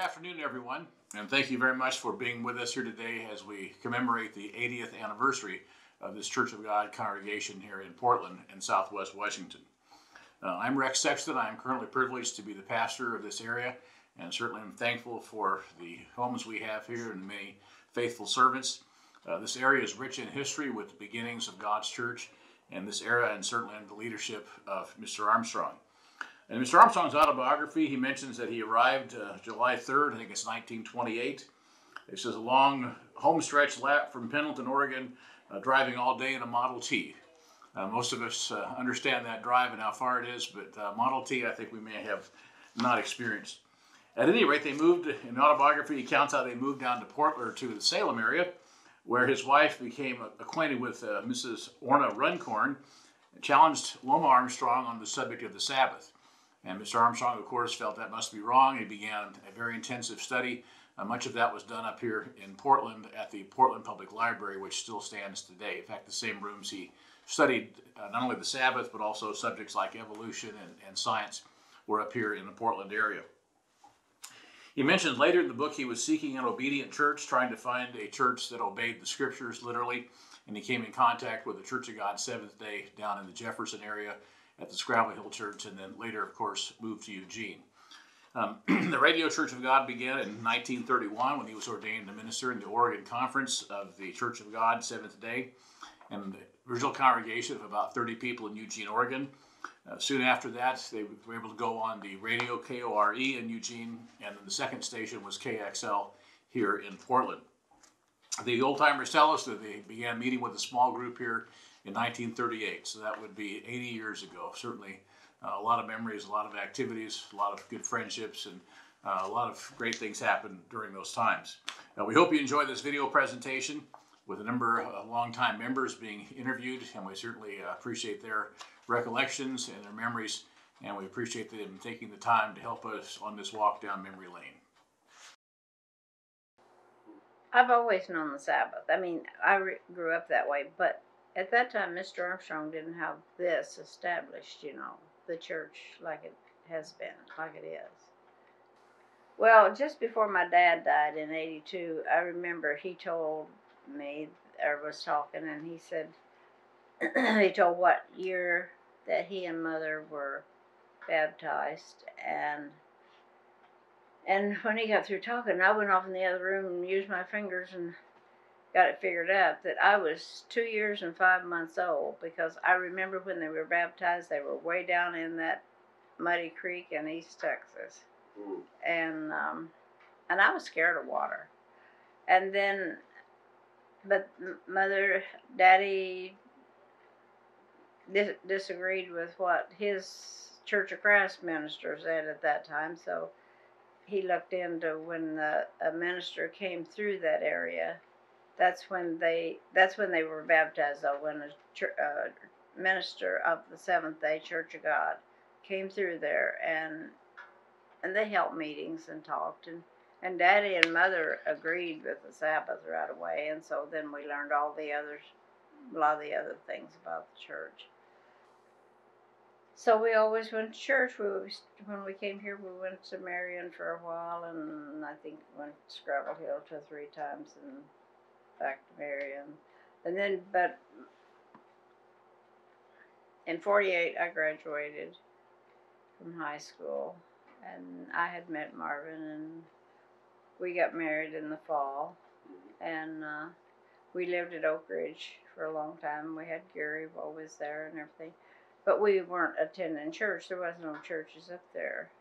afternoon, everyone, and thank you very much for being with us here today as we commemorate the 80th anniversary of this Church of God congregation here in Portland in Southwest Washington. I'm Rex Sexton. I am currently privileged to be the pastor of this area, and certainly I'm thankful for the homes we have here and the many faithful servants. This area is rich in history with the beginnings of God's church in this era, and certainly under the leadership of Mr. Armstrong. In Mr. Armstrong's autobiography, he mentions that he arrived July 3rd, I think it's 1928. It says a long homestretch lap from Pendleton, Oregon, driving all day in a Model T. Most of us understand that drive and how far it is, but Model T, I think we may have not experienced. At any rate, they moved, in the autobiography, he counts how they moved down to Portland, or to the Salem area, where his wife became acquainted with Mrs. Orna Runcorn, and challenged Loma Armstrong on the subject of the Sabbath. And Mr. Armstrong, of course, felt that must be wrong. He began a very intensive study. Much of that was done up here in Portland at the Portland Public Library, which still stands today. In fact, the same rooms he studied not only the Sabbath, but also subjects like evolution and science were up here in the Portland area. He mentioned later in the book he was seeking an obedient church, trying to find a church that obeyed the scriptures literally, and he came in contact with the Church of God Seventh Day down in the Jefferson area at the Scrabble Hill Church, and then later, of course, moved to Eugene. The Radio Church of God began in 1931 when he was ordained a minister in the Oregon Conference of the Church of God Seventh Day, and the original congregation of about 30 people in Eugene, Oregon. Soon after that, they were able to go on the radio KORE in Eugene, and then the second station was KXL here in Portland. The old-timers tell us that they began meeting with a small group here in 1938, so that would be 80 years ago. Certainly a lot of memories, a lot of activities, a lot of good friendships, and a lot of great things happened during those times. We hope you enjoy this video presentation with a number of longtime members being interviewed, and we certainly appreciate their recollections and their memories, and we appreciate them taking the time to help us on this walk down memory lane. I've always known the Sabbath. I mean, I grew up that way, but at that time, Mr. Armstrong didn't have this established, you know, the church like it has been, like it is. Well, just before my dad died in '82, I remember he told me, or was talking, and he said, he told what year that he and Mother were baptized, and when he got through talking, I went off in the other room and used my fingers and got it figured out that I was 2 years and 5 months old, because I remember when they were baptized, they were way down in that muddy creek in East Texas. And I was scared of water. And then, but Daddy disagreed with what his Church of Christ minister said at that time, so he looked into when a minister came through that area. That's when they were baptized, though, when a minister of the Seventh-day Church of God came through there, and they held meetings and talked, and Daddy and Mother agreed with the Sabbath right away, and so then we learned a lot of the other things about the church. So we always went to church. When we came here, we went to Marion for a while, and I think went to Scrabble Hill 2 or 3 times, and back to Marion. And then, but in '48, I graduated from high school, and I had met Marvin, and we got married in the fall, and we lived at Oak Ridge for a long time. We had Gary always there and everything, but we weren't attending church. There was no churches up there.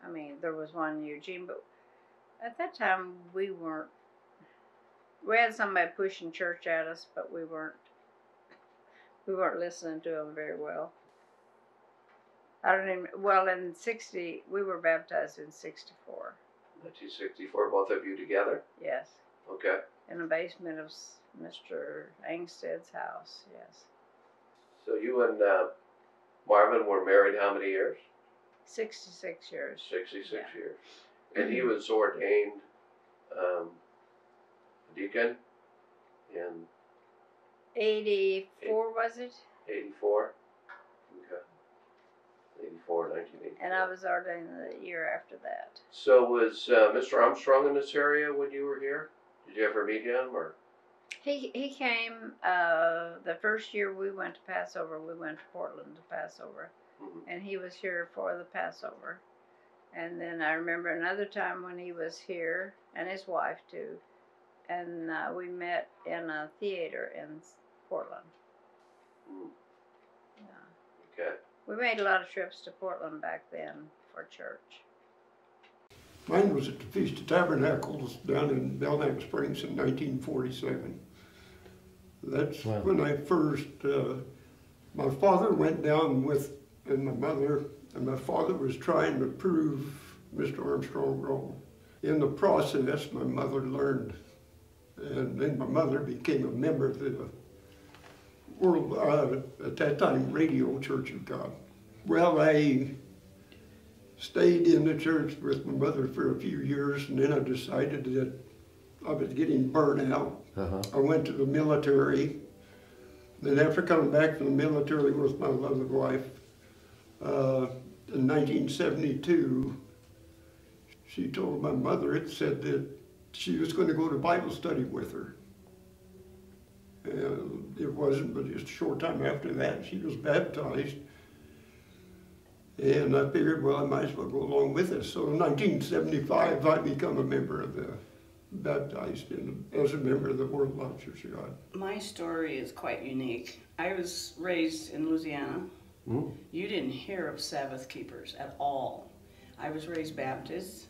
I mean, there was one in Eugene, but at that time we had somebody pushing church at us, but we weren't listening to them very well. In '60, we were baptized in '64. 1964, both of you together? Yes. Okay. In the basement of Mr. Angsted's house, yes. So you and Marvin were married how many years? 66 years. 66 yeah. years. And he was ordained deacon in 84, was it? 84? Okay. 84. 1984, 1984. And I was ordained the year after that. So was Mr. Armstrong in this area when you were here? Did you ever meet him, or? He came the first year we went to Passover. We went to Portland to Passover, and he was here for the Passover. And then I remember another time when he was here, and his wife too, and we met in a theater in Portland. Yeah. Okay. We made a lot of trips to Portland back then for church. Mine was at the Feast of Tabernacles down in Belknap Springs in 1947. That's when I first, my father went down with, and my mother, and my father was trying to prove Mr. Armstrong wrong. In the process, my mother learned, and then my mother became a member of the world, at that time, Radio Church of God. Well, I stayed in the church with my mother for a few years, and then I decided that I was getting burnt out. I went to the military. Then after coming back from the military with my lovely wife, in 1972, she told my mother, it said that she was going to go to Bible study with her. And it wasn't, but just a short time after that, she was baptized. And I figured, well, I might as well go along with us. So in 1975, I become a member of the, baptized as a member of the World Life Church of God. My story is quite unique. I was raised in Louisiana. You didn't hear of Sabbath keepers at all. I was raised Baptist.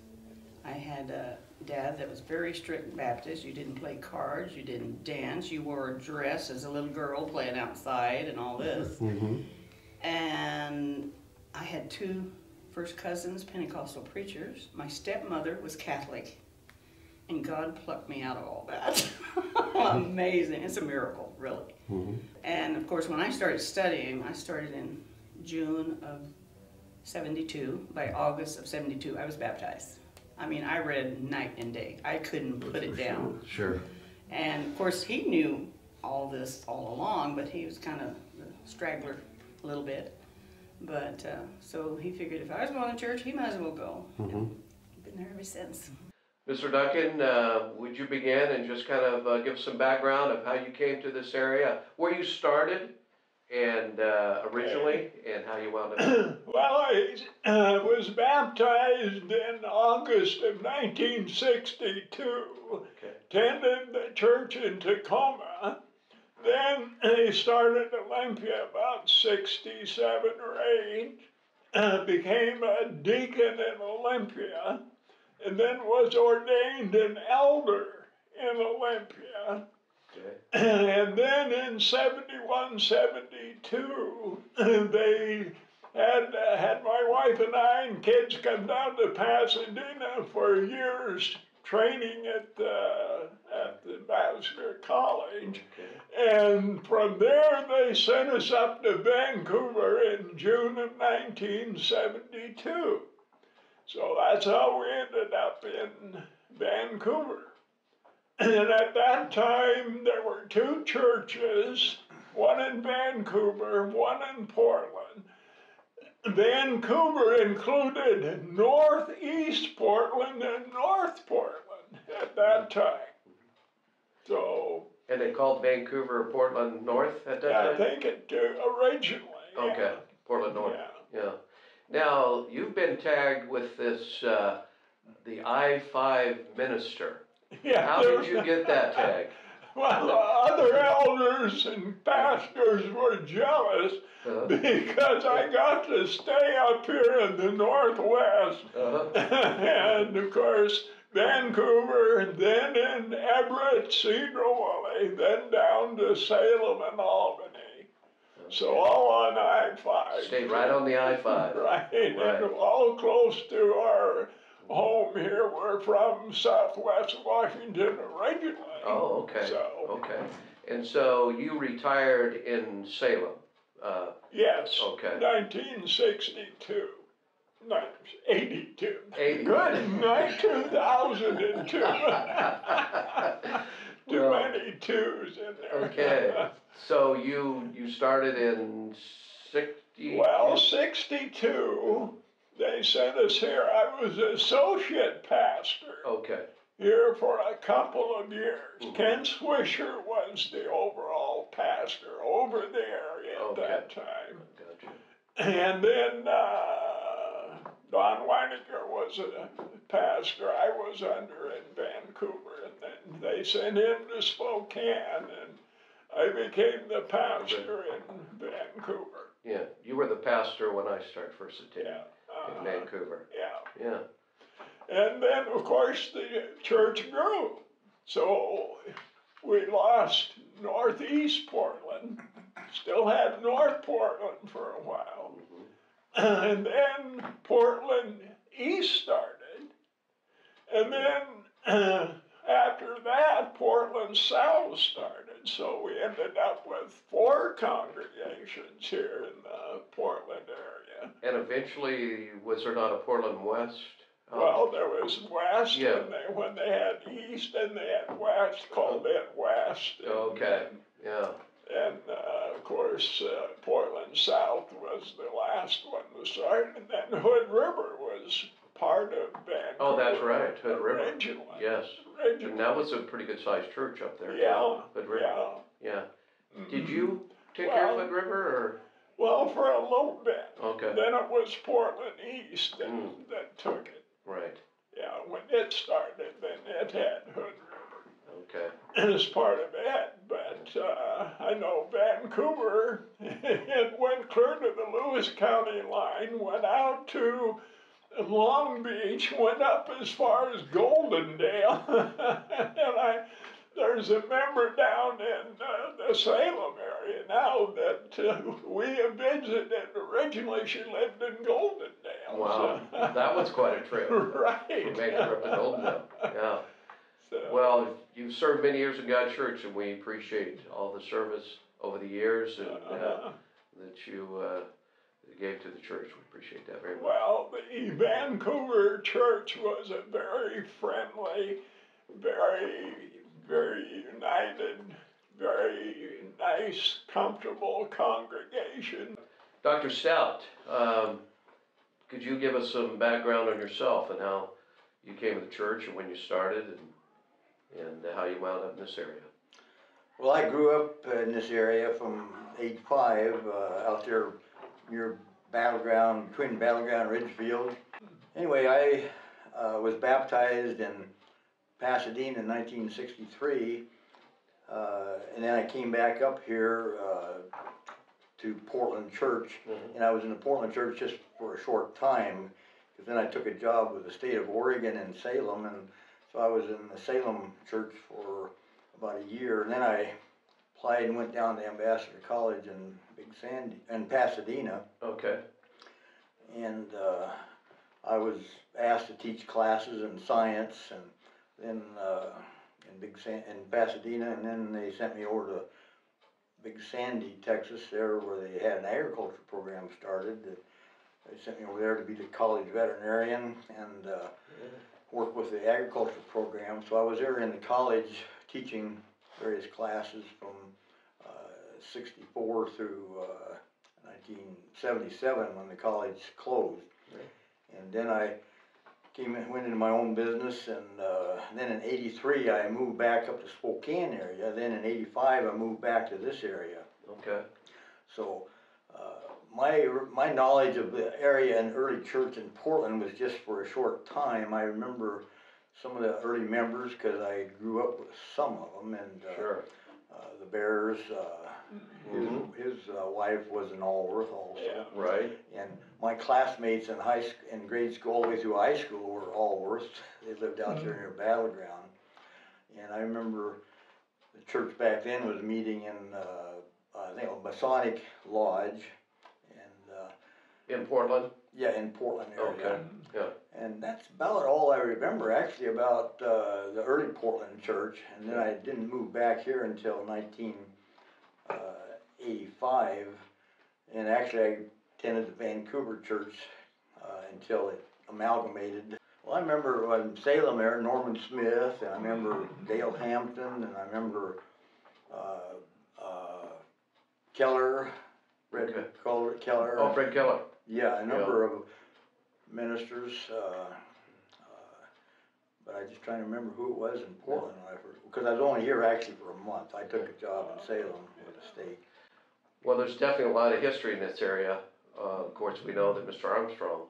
I had a dad that was very strict Baptist. You didn't play cards, you didn't dance, you wore a dress as a little girl playing outside and all this. And I had two first cousins, Pentecostal preachers. My stepmother was Catholic. And God plucked me out of all that. Amazing. It's a miracle, really. And of course, when I started studying, I started in June of 72. By August of 72, I was baptized. I mean, I read night and day. I couldn't put it down. Sure. And of course, he knew all this all along, but he was kind of a straggler a little bit. But so he figured if I was going to church, he might as well go. Been there ever since. Mr. Duncan, would you begin and just kind of give some background of how you came to this area, where you started and originally, and how you wound up? Well, I was baptized in August of 1962, attended the church in Tacoma. Then I started Olympia about 67 or 8, became a deacon in Olympia, and then was ordained an elder in Olympia. And then in 71, 72, they had my wife and I and kids come down to Pasadena for years training at the Ambassador College. And from there they sent us up to Vancouver in June of 1972. So that's how we ended up in Vancouver. And at that time, there were two churches, one in Vancouver, one in Portland. Vancouver included Northeast Portland and North Portland at that time. So. And they called Vancouver Portland North at that time? I think it originally. Okay, Portland North. Yeah. Now, you've been tagged with this, the I-5 minister. Yeah, how did you get that tag? Well, other elders and pastors were jealous because I got to stay up here in the Northwest. And of course, Vancouver, then in Everett, Cedar Woolley, then down to Salem and Albany. So all on I-5. Stayed right on the I-5. Right, and all close to our home here. We're from Southwest Washington originally. Oh, okay. Okay. And so you retired in Salem? Yes. Okay. 1962. No, 82. 80. Good night, 2002. Too many twos in there. Okay. So you started in Well, 62, they sent us here. I was associate pastor Okay, here for a couple of years. Mhm. Ken Swisher was the overall pastor over the area at Okay. that time. gotcha. And then Don Weininger was a pastor I was under in Vancouver. And then they sent him to Spokane, and I became the pastor in Vancouver. Yeah, you were the pastor when I first attended Yeah. in Vancouver. Yeah. Yeah, And then, of course, the church grew. So we lost northeast Portland, still had North Portland for a while. And then Portland East started. And then after that, Portland South started. So we ended up with 4 congregations here in the Portland area. and eventually, was there not a Portland West? Well, there was West Yeah. when they had East, and they had West, called it West. Okay, yeah, And of course, Portland South was the last one to start, and then Hood River was part of Vancouver. oh, that's right, Hood River, Originally. yes. Originally. And that was a pretty good sized church up there, too. Yeah, Hood River, yeah. yeah. Mhm. Did you take care of Well- Hood River, Well, for a little bit. or? Okay, Then it was Portland East that, Mm. that took it. right, Yeah, when it started, then it had Hood River okay. as part of it. But I know Vancouver, it went clear to the Lewis County line, went out to Long Beach, went up as far as Goldendale. And there's a member down in the Salem area now that we have visited. Originally, she lived in Goldendale. Wow, so- that was quite a trip. Right. To make a trip to Goldendale, yeah. So- Well, you've served many years in God's church, and we appreciate all the service over the years and that you gave to the church. We appreciate that very much. Well, the Vancouver church was a very friendly, very united, very nice, comfortable congregation. Dr. Stout, could you give us some background on yourself and how you came to the church and when you started and how you wound up in this area? Well, I grew up in this area from age 5, out there near Twin Battleground Ridgefield. Anyway, I was baptized in Pasadena in 1963, and then I came back up here to Portland Church, and I was in the Portland Church just for a short time, because then I took a job with the state of Oregon in Salem, and so I was in the Salem Church for about a year, and then I applied and went down to Ambassador College in Pasadena, Okay. and I was asked to teach classes in science, and then in Pasadena, and then they sent me over to Big Sandy, Texas, there where they had an agriculture program started. They sent me over there to be the college veterinarian and work with the agriculture program. So I was there in the college teaching various classes from 64 through 1977 when the college closed. And then I went into my own business, and then in '83 I moved back up to Spokane area. Then in '85 I moved back to this area. Okay. So my knowledge of the area and early church in Portland was just for a short time. I remember some of the early members because I grew up with some of them, and Sure. the Bears. His wife was in Allworth also. Yeah. Right. And my classmates in grade school all the way through high school were Allworth. They lived out there near Battleground. And I remember the church back then was meeting in, I think, a Masonic Lodge. And In Portland? yeah, in Portland area. Okay. Yeah. And that's about all I remember actually about the early Portland church. And then I didn't move back here until 1985. And actually I attended the Vancouver church until it amalgamated. Well, I remember in Salem there, Norman Smith, and I remember Dale Hampton, and I remember Keller, Fred Okay. Keller. Oh, Fred Keller. Yeah, a number of ministers, but I just trying to remember who it was in Portland when I first, because I was only here actually for a month. I took a job in Salem with the state. Well, there's definitely a lot of history in this area. Of course, we know that Mr. Armstrong,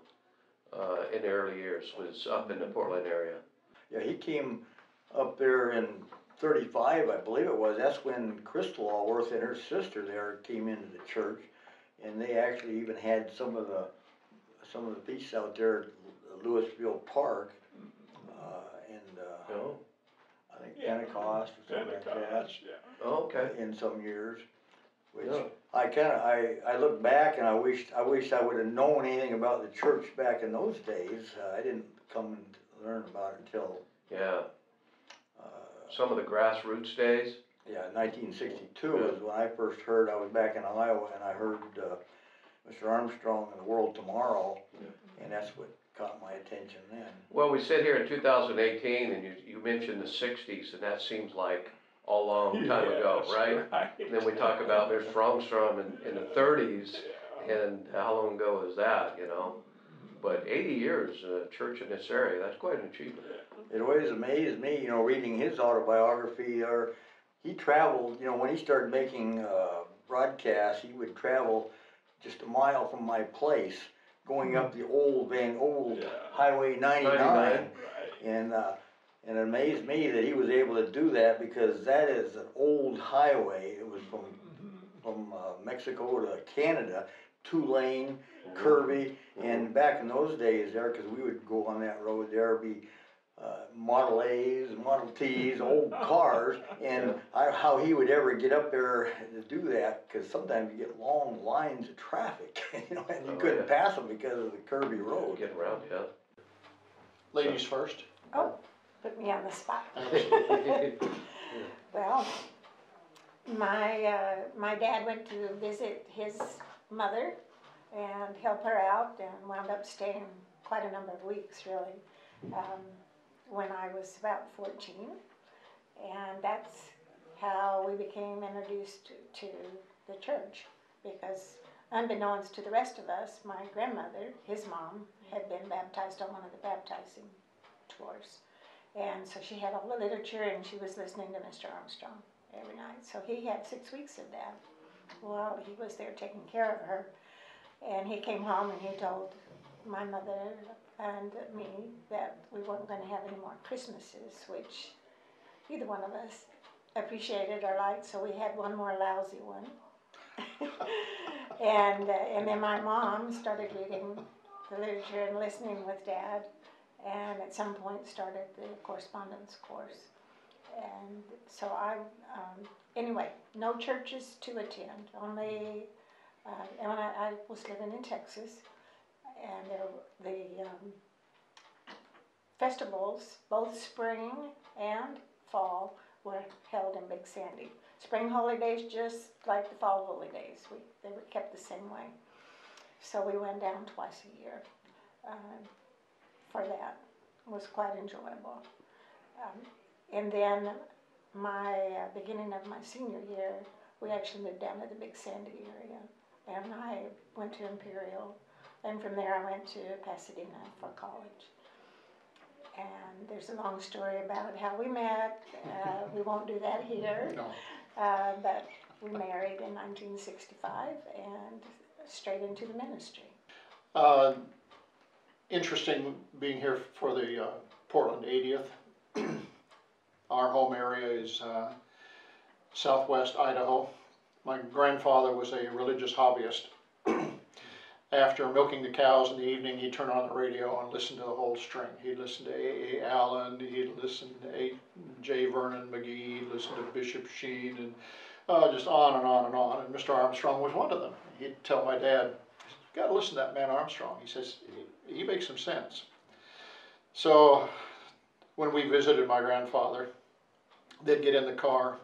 in the early years, was up in the Portland area. Yeah, he came up there in 35, I believe it was. That's when Crystal Allworth and her sister there came into the church, and they actually even had some of the feasts out there at Louisville Park, Oh, I think Pentecost or something like that. Pentecost, yeah. oh, okay. In some years, which Yeah. I look back and I wish I would have known anything about the church back in those days. I didn't come to learn about it until Yeah. Some of the grassroots days. 1962 is when I first heard. I was back in Iowa and I heard Mr. Armstrong and the World Tomorrow, and that's what caught my attention then. Well, we sit here in 2018, and you mentioned the 60s, and that seems like a long time ago, Yes, right? And then we talk about Mr. Armstrong in the 30s, and how long ago is that, you know? But 80 years, church in this area, that's quite an achievement. It always amazed me, you know, reading his autobiography. He traveled, you know, when he started making broadcasts, he would travel just a mile from my place, going up the old Highway 99. Right. And it amazed me that he was able to do that, because that is an old highway. It was from Mexico to Canada, 2-lane, curvy, and back in those days there, because we would go on that road, there would be Model A's, Model T's, old cars, and how he would ever get up there to do that, because sometimes you get long lines of traffic, you know, and you couldn't pass them because of the curvy road. Getting around, yeah. Ladies first. Oh, put me on the spot. Absolutely. Well, my dad went to visit his mother and help her out, and wound up staying quite a number of weeks, really, when I was about 14. And that's how we became introduced to the church, because unbeknownst to the rest of us, my grandmother, his mom, had been baptized on one of the baptizing tours. And so she had all the literature, and she was listening to Mr. Armstrong every night. So he had 6 weeks of that while he was there taking care of her. And he came home and he told my mother and me that we weren't going to have any more Christmases, which either one of us appreciated or liked, so we had one more lousy one. And then my mom started reading the literature and listening with Dad, and at some point started the correspondence course. And so anyway, no churches to attend, only, and when I was living in Texas, and the festivals, both spring and fall, were held in Big Sandy. Spring holy days, just like the fall holy days, they were kept the same way. So we went down twice a year for that. It was quite enjoyable. And then beginning of my senior year, we actually moved down to the Big Sandy area, and I went to Imperial, and from there I went to Pasadena for college. And there's a long story about how we met. We won't do that here. No. But we married in 1965 and straight into the ministry. Interesting being here for the Portland 80th. Our home area is southwest Idaho. My grandfather was a religious hobbyist. After milking the cows in the evening, he'd turn on the radio and listen to the whole string. He'd listen to A.A. Allen, he'd listen to J. Vernon McGee, he'd listen to Bishop Sheen, and just on and on and on. And Mr. Armstrong was one of them. He'd tell my dad, "You got to listen to that man Armstrong." He says, he makes some sense. So when we visited my grandfather, they'd get in the car,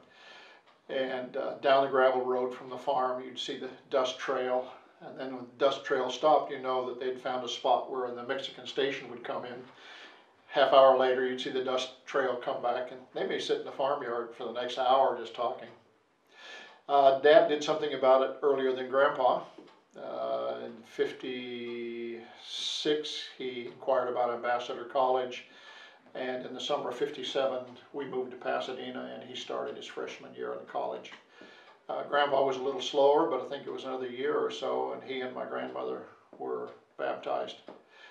and down the gravel road from the farm, you'd see the dust trail. And then when the dust trail stopped, you know that they'd found a spot where the Mexican station would come in. Half hour later, you'd see the dust trail come back, and they may sit in the farmyard for the next hour just talking. Dad did something about it earlier than Grandpa. In '56, he inquired about Ambassador College, and in the summer of '57, we moved to Pasadena, and he started his freshman year in college. Grandpa was a little slower, but I think it was another year or so, and he and my grandmother were baptized.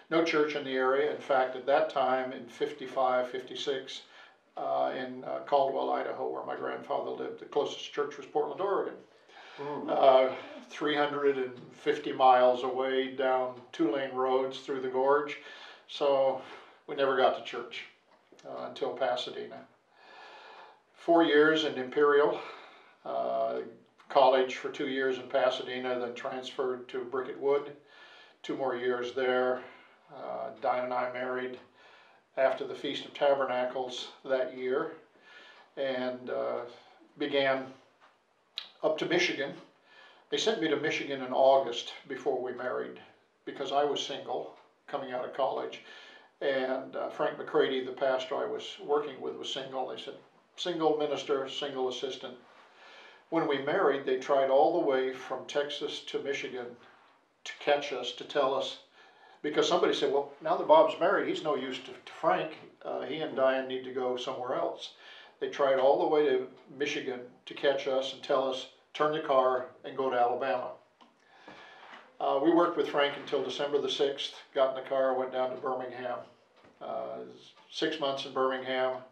No church in the area. In fact, at that time, in '55, '56, in Caldwell, Idaho, where my grandfather lived, the closest church was Portland, Oregon. 350 miles away down 2-lane roads through the gorge. So we never got to church until Pasadena. 4 years in Imperial, college for 2 years in Pasadena, then transferred to Bricket Wood. 2 more years there. Diane and I married after the Feast of Tabernacles that year, and began up to Michigan. They sent me to Michigan in August before we married, because I was single, coming out of college, and Frank McCready, the pastor I was working with, was single. They said, single minister, single assistant. When we married, they tried all the way from Texas to Michigan to catch us, to tell us, because somebody said, well, now that Bob's married, he's no use to Frank. He and Diane need to go somewhere else. They tried all the way to Michigan to catch us and tell us, turn the car and go to Alabama. We worked with Frank until December the 6th, got in the car, went down to Birmingham. 6 months in Birmingham,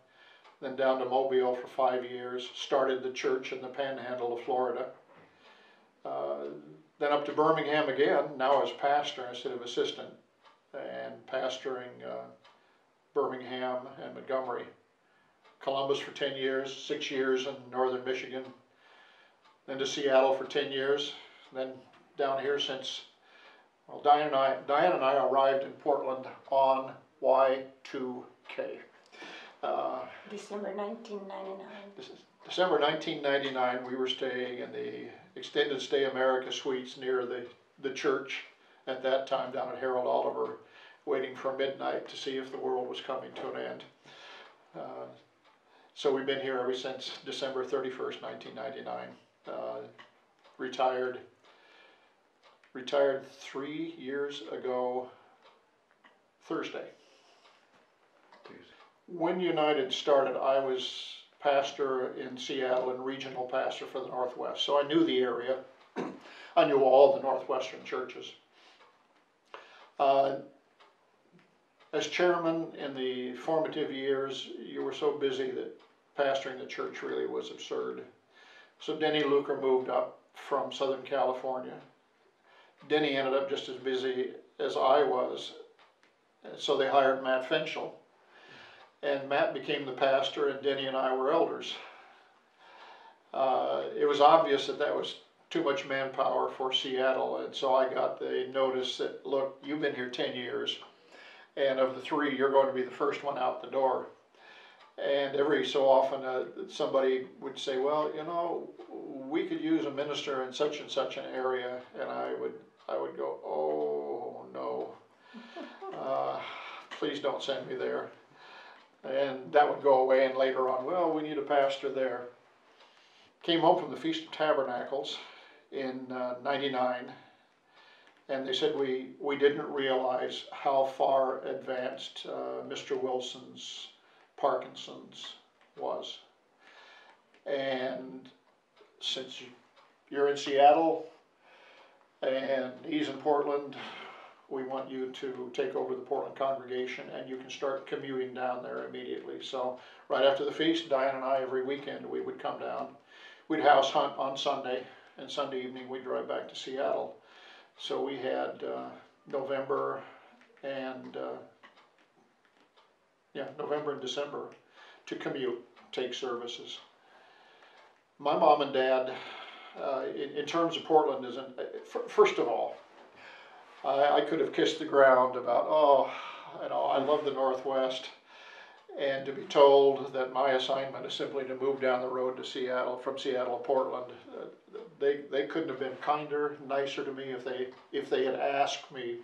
then down to Mobile for 5 years, started the church in the panhandle of Florida. Then up to Birmingham again, now as pastor instead of assistant, and pastoring Birmingham and Montgomery. Columbus for 10 years, 6 years in northern Michigan, then to Seattle for 10 years, then down here since, well, Diane and I arrived in Portland on Y2K. December 1999. December 1999, we were staying in the Extended Stay America Suites near the church at that time down at Harold Oliver, waiting for midnight to see if the world was coming to an end. So we've been here ever since December 31st, 1999. Retired 3 years ago Thursday. When United started, I was pastor in Seattle and regional pastor for the Northwest, so I knew the area. I knew all the Northwestern churches. As chairman in the formative years, you were so busy that pastoring the church really was absurd. So Denny Luker moved up from Southern California. Denny ended up just as busy as I was, so they hired Matt Finchel. And Matt became the pastor, and Denny and I were elders. It was obvious that that was too much manpower for Seattle, and so I got the notice that, look, you've been here 10 years, and of the 3, you're going to be the first one out the door. And every so often somebody would say, well, you know, we could use a minister in such and such an area, and I would go, oh no, please don't send me there. And that would go away, and later on, well, we need a pastor there. Came home from the Feast of Tabernacles in '99, and they said we didn't realize how far advanced Mr. Wilson's Parkinson's was. And since you're in Seattle and he's in Portland, we want you to take over the Portland congregation, and you can start commuting down there immediately. So right after the feast, Diane and I, every weekend, we would come down. We'd house hunt on Sunday, and Sunday evening we'd drive back to Seattle. So we had November and December to commute, take services. My mom and dad, in terms of Portland, first of all, I could have kissed the ground about, oh, you know, I love the Northwest, and to be told that my assignment is simply to move down the road to Seattle, from Seattle to Portland, they couldn't have been kinder, nicer to me if they had asked me.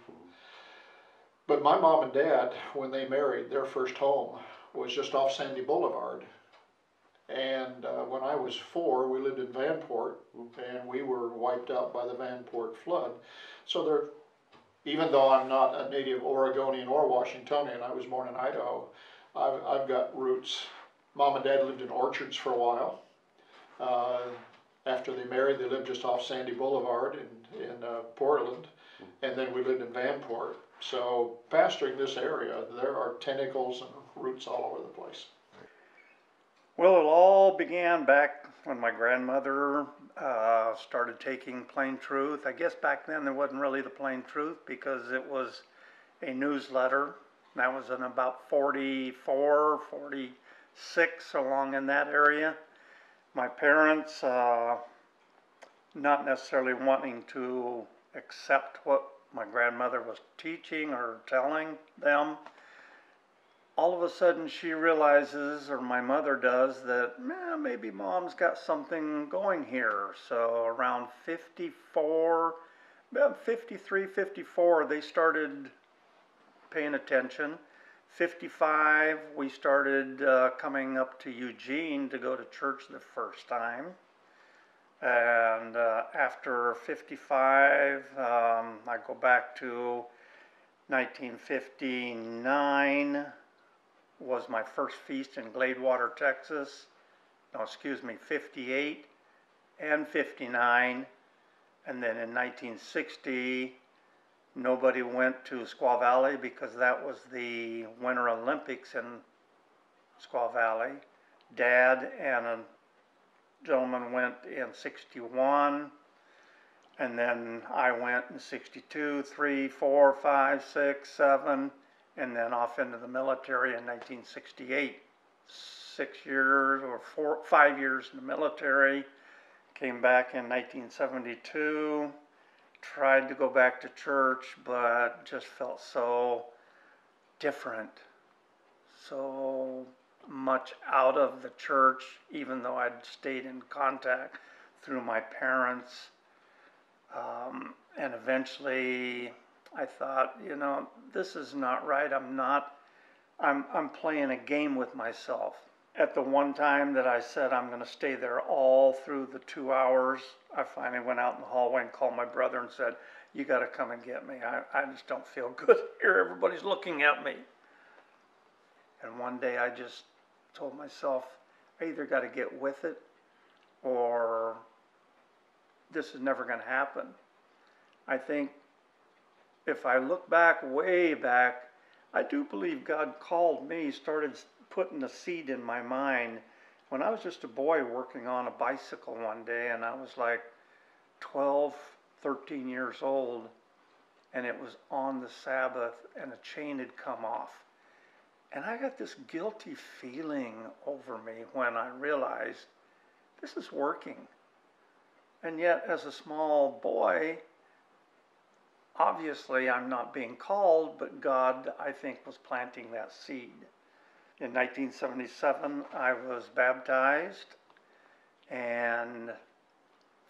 But my mom and dad, when they married, their first home was just off Sandy Boulevard, And when I was 4, we lived in Vanport, and we were wiped out by the Vanport flood. So there, even though I'm not a native Oregonian or Washingtonian, I was born in Idaho, I've got roots. Mom and Dad lived in Orchards for a while. After they married, they lived just off Sandy Boulevard in Portland, and then we lived in Vanport. So pastoring this area, there are tentacles and roots all over the place. Well, it all began back when my grandmother started taking Plain Truth. I guess back then there wasn't really the Plain Truth because it was a newsletter. That was in about 44, 46, along in that area. My parents, not necessarily wanting to accept what my grandmother was teaching or telling them, all of a sudden she realizes, or my mother does, that maybe Mom's got something going here. So around 54, about 53, 54, they started paying attention. 55, we started coming up to Eugene to go to church the first time. And after 55, I go back to 1959 was my first feast in Gladewater, Texas. No, excuse me, 58 and 59. And then in 1960, nobody went to Squaw Valley because that was the Winter Olympics in Squaw Valley. Dad and a gentleman went in 61, and then I went in 62, 3, 4, 5, 6, 7, and then off into the military in 1968. 6 years or 5 years in the military, came back in 1972, tried to go back to church, but just felt so different, so much out of the church, even though I'd stayed in contact through my parents. And eventually I thought, this is not right. I'm playing a game with myself. At the one time that I said I'm going to stay there all through the 2 hours, I finally went out in the hallway and called my brother and said, you got to come and get me. I just don't feel good here. Everybody's looking at me. And one day I just told myself, I either got to get with it or this is never going to happen. I think if I look back, way back, I do believe God called me, started putting a seed in my mind when I was just a boy working on a bicycle one day, and I was like 12, 13 years old, and it was on the Sabbath, and a chain had come off. And I got this guilty feeling over me when I realized this is working. And yet, as a small boy, obviously I'm not being called, but God, I think, was planting that seed. In 1977, I was baptized, and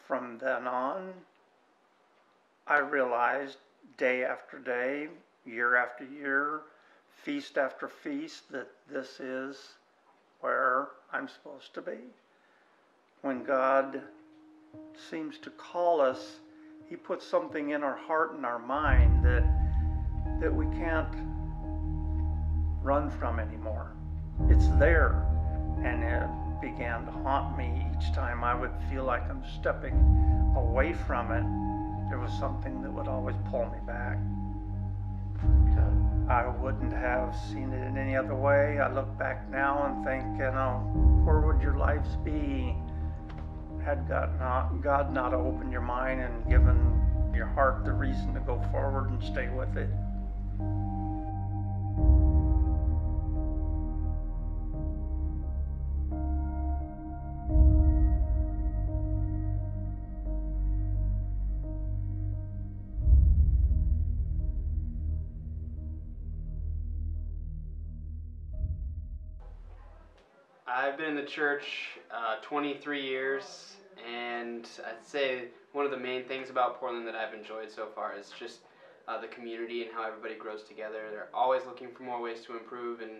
from then on, I realized day after day, year after year, feast after feast, that this is where I'm supposed to be. When God seems to call us, He puts something in our heart and our mind that we can't run from anymore. It's there, and it began to haunt me each time I would feel like I'm stepping away from it. There was something that would always pull me back. I wouldn't have seen it in any other way. I look back now and think, where would your lives be had God not opened your mind and given your heart the reason to go forward and stay with it? I've been in the church 23 years, and I'd say one of the main things about Portland that I've enjoyed so far is just the community and how everybody grows together. They're always looking for more ways to improve, and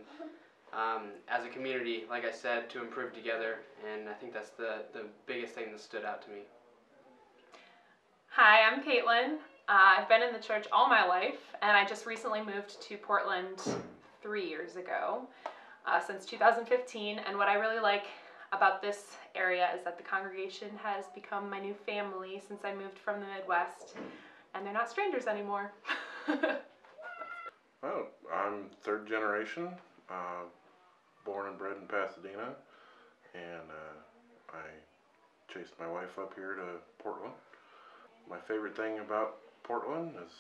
as a community, like I said, to improve together, and I think that's the biggest thing that stood out to me. Hi, I'm Caitlin. I've been in the church all my life, and I just recently moved to Portland 3 years ago, since 2015, and what I really like about this area is that the congregation has become my new family since I moved from the Midwest, and they're not strangers anymore. Well, I'm third generation, born and bred in Pasadena, and I chased my wife up here to Portland. My favorite thing about Portland is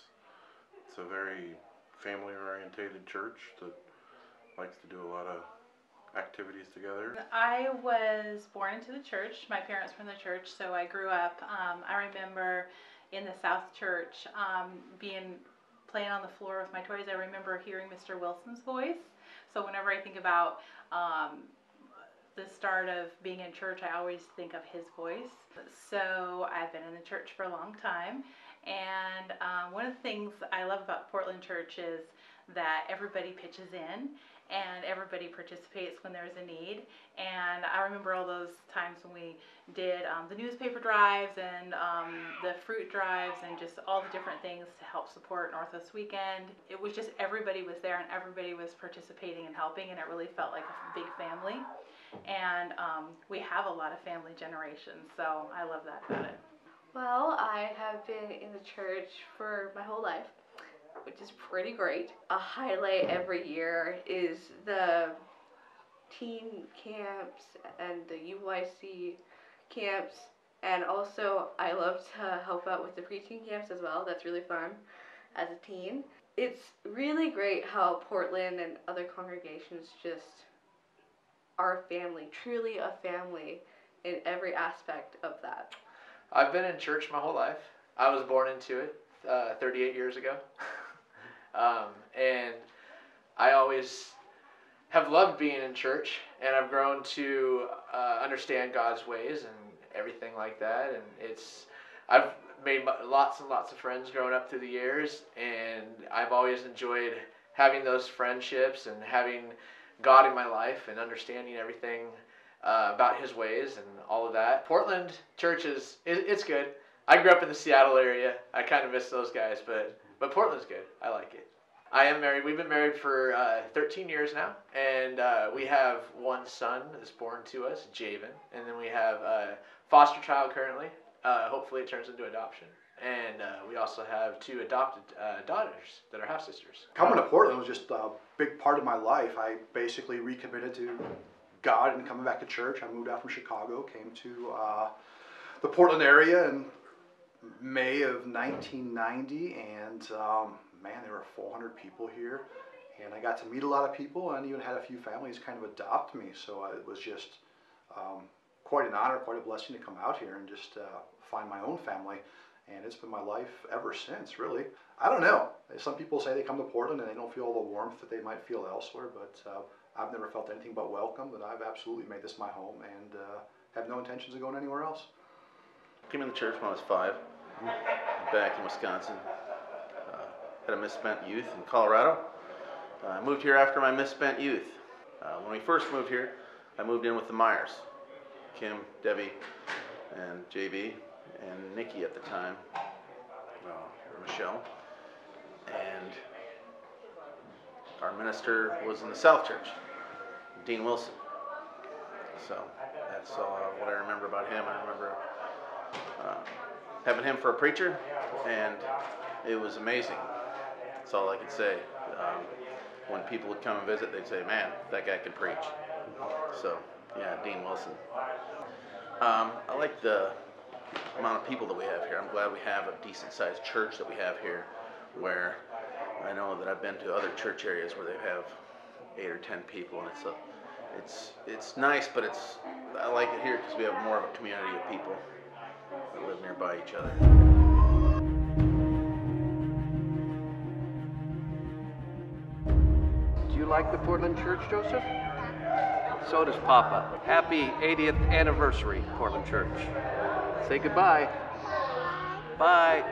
it's a very family-orientated church that likes to do a lot of activities together. I was born into the church. My parents were in the church, so I grew up. I remember in the South Church playing on the floor with my toys. I remember hearing Mr. Wilson's voice. So whenever I think about the start of being in church, I always think of his voice. So I've been in the church for a long time, and one of the things I love about Portland Church is that everybody pitches in and everybody participates when there's a need. And I remember all those times when we did the newspaper drives and the fruit drives and just all the different things to help support Northwest Weekend. It was just everybody was there and everybody was participating and helping, and it really felt like a big family. And we have a lot of family generations, so I love that about it. Well, I have been in the church for my whole life, which is pretty great. A highlight every year is the teen camps and the UYC camps, and also I love to help out with the preteen camps as well. That's really fun as a teen. It's really great how Portland and other congregations just are a family, truly a family in every aspect of that. I've been in church my whole life. I was born into it 38 years ago. And I always have loved being in church, and I've grown to understand God's ways and everything like that. And I've made lots and lots of friends growing up through the years, and I've always enjoyed having those friendships and having God in my life and understanding everything about His ways and all of that. Portland church it's good. I grew up in the Seattle area. I kind of miss those guys, but Portland's good. I like it. I am married. We've been married for 13 years now, and we have one son that's born to us, Javen, and then we have a foster child currently. Hopefully it turns into adoption. And we also have 2 adopted daughters that are half-sisters. Coming to Portland was just a big part of my life. I basically recommitted to God and coming back to church. I moved out from Chicago, came to the Portland area in May of 1990, and man, there were 400 people here, and I got to meet a lot of people, and even had a few families kind of adopt me, so it was just quite an honor, quite a blessing to come out here and just find my own family, and it's been my life ever since, really. I don't know, some people say they come to Portland and they don't feel all the warmth that they might feel elsewhere, but I've never felt anything but welcome, and I've absolutely made this my home, and have no intentions of going anywhere else. Came in the church when I was 5, back in Wisconsin. Had a misspent youth in Colorado. I moved here after my misspent youth. When we first moved here, I moved in with the Myers. Kim, Debbie, and JB, and Nikki at the time, Michelle. And our minister was in the South Church, Dean Wilson. So that's what I remember about him. I remember having him for a preacher, and it was amazing. That's all I could say. When people would come and visit, they'd say, man, that guy can preach. So, yeah, Dean Wilson. I like the amount of people that we have here. I'm glad we have a decent-sized church that we have here, where I know that I've been to other church areas where they have 8 or 10 people, and it's nice, but I like it here because we have more of a community of people that live nearby each other. Do you like the Portland Church, Joseph? So does Papa. Happy 80th anniversary, Portland Church. Say goodbye. Bye.